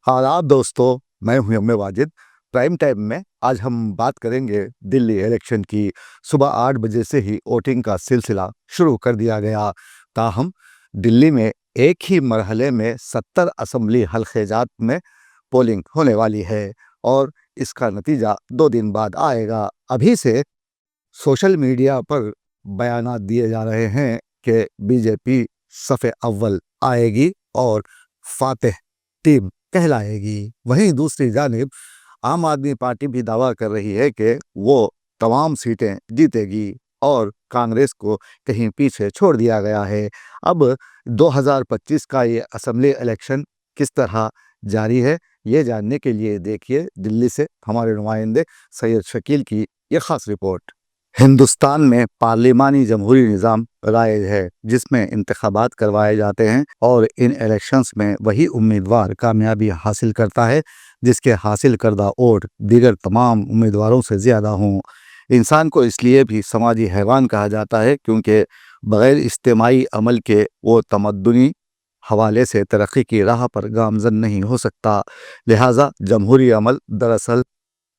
आदाब दोस्तों, मैं हूं एम वाजिद। प्राइम टाइम में आज हम बात करेंगे दिल्ली इलेक्शन की। सुबह 8 बजे से ही वोटिंग का सिलसिला शुरू कर दिया गया। ताहम दिल्ली में एक ही मरहले में 70 असम्बली हलक़े-जात में पोलिंग होने वाली है और इसका नतीजा 2 दिन बाद आएगा। अभी से सोशल मीडिया पर बयानात दिए जा रहे हैं कि बीजेपी सफ़े अव्वल आएगी और फातेह टीम कहलाएगी। वहीं दूसरी जानिब आम आदमी पार्टी भी दावा कर रही है कि वो तमाम सीटें जीतेगी और कांग्रेस को कहीं पीछे छोड़ दिया गया है। अब 2025 का ये असम्बली इलेक्शन किस तरह जारी है, ये जानने के लिए देखिए दिल्ली से हमारे नुमाइंदे सैयद शकील की ये ख़ास रिपोर्ट। हिंदुस्तान में पार्लिमानी जमहूरी निज़ाम राइज है जिसमें इंतखाबात करवाए जाते हैं और इन इलेक्शंस में वही उम्मीदवार कामयाबी हासिल करता है जिसके हासिल करदा वोट दीगर तमाम उम्मीदवारों से ज़्यादा हों। इंसान को इसलिए भी समाजी हैवान कहा जाता है क्योंकि बग़ैर इज्तिमाई अमल के वो तमद्दुनी हवाले से तरक्की की राह पर गामज़न नहीं हो सकता। लिहाजा जमहूरी अमल दरअसल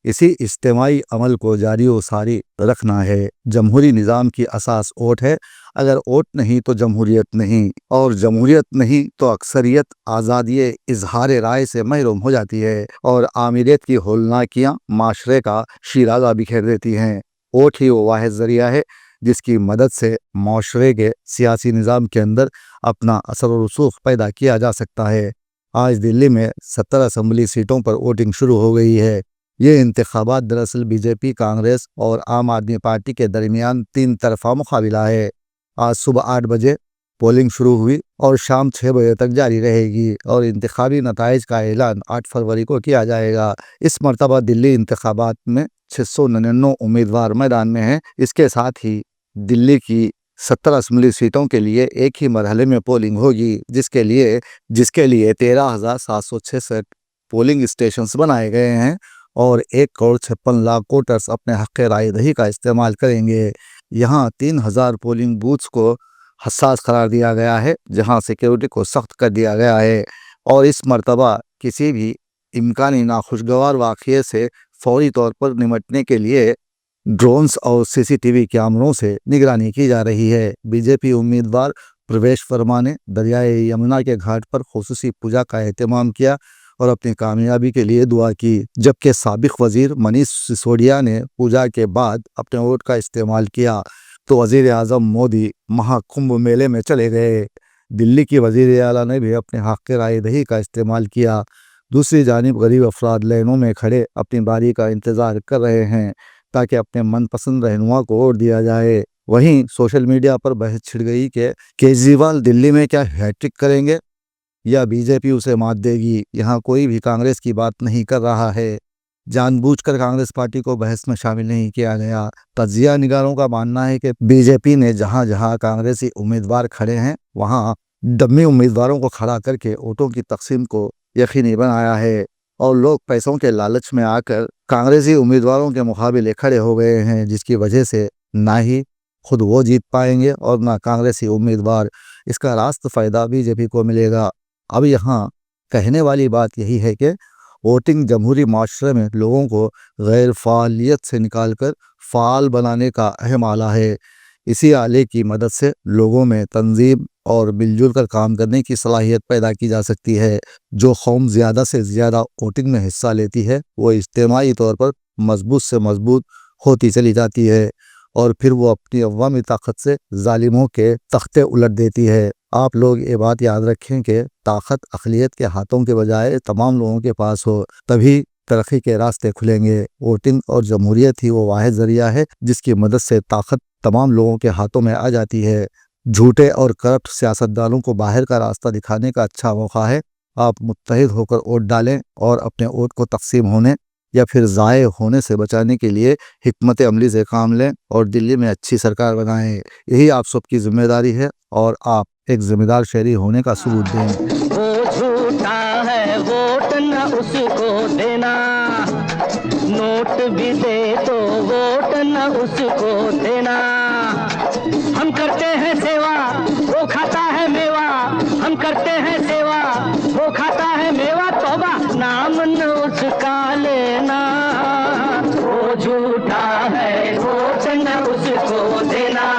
इसी इज्तिमाई अमल को जारी व सारी रखना है। जमहूरी निज़ाम की असास वोट है। अगर वोट नहीं तो जमहूरियत नहीं, और जमहूरियत नहीं तो अक्सरियत आज़ादी इजहार राय से महरूम हो जाती है और आमिरियत की होलनाकियाँ माशरे का शीराज़ा बिखेर देती हैं। वोट ही वो वाहिद ज़रिया है जिसकी मदद से माशरे के सियासी निज़ाम के अंदर अपना असर व रसूख पैदा किया जा सकता है। आज दिल्ली में 70 असम्बली सीटों पर वोटिंग शुरू हो गई है। ये इंतखाबात दरअसल बीजेपी, कांग्रेस और आम आदमी पार्टी के दरमियान 3 तरफा मुकाबला है। आज सुबह 8 बजे पोलिंग शुरू हुई और शाम 6 बजे तक जारी रहेगी और इंतखाबी नताइज का ऐलान 8 फरवरी को किया जाएगा। इस मरतबा दिल्ली इंतखाबात में 699 उम्मीदवार मैदान में हैं। इसके साथ ही दिल्ली की 70 असम्बली सीटों के लिए एक ही मरहले में पोलिंग होगी जिसके लिए 13,766 पोलिंग स्टेशंस बनाए गए हैं और 1,56,00,000 वोटर्स अपने हक़ राय दही का इस्तेमाल करेंगे। यहाँ 3,000 पोलिंग बूथ्स को हसास करार दिया गया है जहाँ सिक्योरिटी को सख्त कर दिया गया है और इस मरतबा किसी भी इम्कानी नाखुशगवार वाक़ये से फौरी तौर पर निमटने के लिए ड्रोन्स और सीसीटीवी कैमरों से निगरानी की जा रही है। बीजेपी उम्मीदवार प्रवेश वर्मा ने दरियाए यमुना के घाट पर खुसूसी पूजा का एहतमाम किया और अपनी कामयाबी के लिए दुआ की, जबकि साबिक वज़ीर मनीष सिसोदिया ने पूजा के बाद अपने वोट का इस्तेमाल किया तो वज़ीर आज़म मोदी महाकुंभ मेले में चले गए। दिल्ली की वज़ीर आला ने भी अपने हक़ राय दही का इस्तेमाल किया। दूसरी जानिब गरीब अफराद लाइनों में खड़े अपनी बारी का इंतज़ार कर रहे हैं ताकि अपने मनपसंद रहनुमा को वोट दिया जाए। वहीं सोशल मीडिया पर बहस छिड़ गई कि केजरीवाल दिल्ली में क्या हैट्रिक करेंगे या बीजेपी उसे मात देगी। यहाँ कोई भी कांग्रेस की बात नहीं कर रहा है। जानबूझकर कांग्रेस पार्टी को बहस में शामिल नहीं किया गया। तज्जिया निगारों का मानना है कि बीजेपी ने जहाँ जहाँ कांग्रेसी उम्मीदवार खड़े हैं वहाँ डम्मी उम्मीदवारों को खड़ा करके वोटों की तकसीम को यकीनी बनाया है और लोग पैसों के लालच में आकर कांग्रेसी उम्मीदवारों के मुकाबले खड़े हो गए हैं, जिसकी वजह से ना ही खुद वो जीत पाएंगे और ना कांग्रेसी उम्मीदवार। इसका रास्त फ़ायदा बीजेपी को मिलेगा। अब यहाँ कहने वाली बात यही है कि वोटिंग जमहूरी माशरे में लोगों को गैर फ़ालियत से निकालकर फ़ाल बनाने का अहम आला है। इसी आले की मदद से लोगों में तंजीम और मिलजुल कर काम करने की सलाहियत पैदा की जा सकती है। जो कौम ज़्यादा से ज़्यादा वोटिंग में हिस्सा लेती है वो इज्तिमाई तौर पर मजबूत से मजबूत होती चली जाती है और फिर वो अपनी अवामी ताकत से जालिमों के तख्ते उलट देती है। आप लोग ये बात याद रखें कि ताकत अक़लियत के हाथों के बजाय तमाम लोगों के पास हो, तभी तरक्की के रास्ते खुलेंगे। वोटिंग और जमहूरियत ही वो वाहिद ज़रिया है जिसकी मदद से ताकत तमाम लोगों के हाथों में आ जाती है। झूठे और करप्ट सियासतदानों को बाहर का रास्ता दिखाने का अच्छा मौका है। आप मुत्तहिद होकर वोट डालें और अपने वोट को तकसीम होने या फिर ज़ाये होने से बचाने के लिए हिकमत अमली से काम लें और दिल्ली में अच्छी सरकार बनाएं। यही आप सबकी जिम्मेदारी है और आप एक जिम्मेदार शहरी होने का सबूत दें। वो झूठा है वोट न उसको देना, नोट भी दे तो वोट न उसको देना। हम करते हैं सेवा वो खाता है मेवा, हम करते हैं सेवा वो खाता है मेवा। तौबा اس کو دینا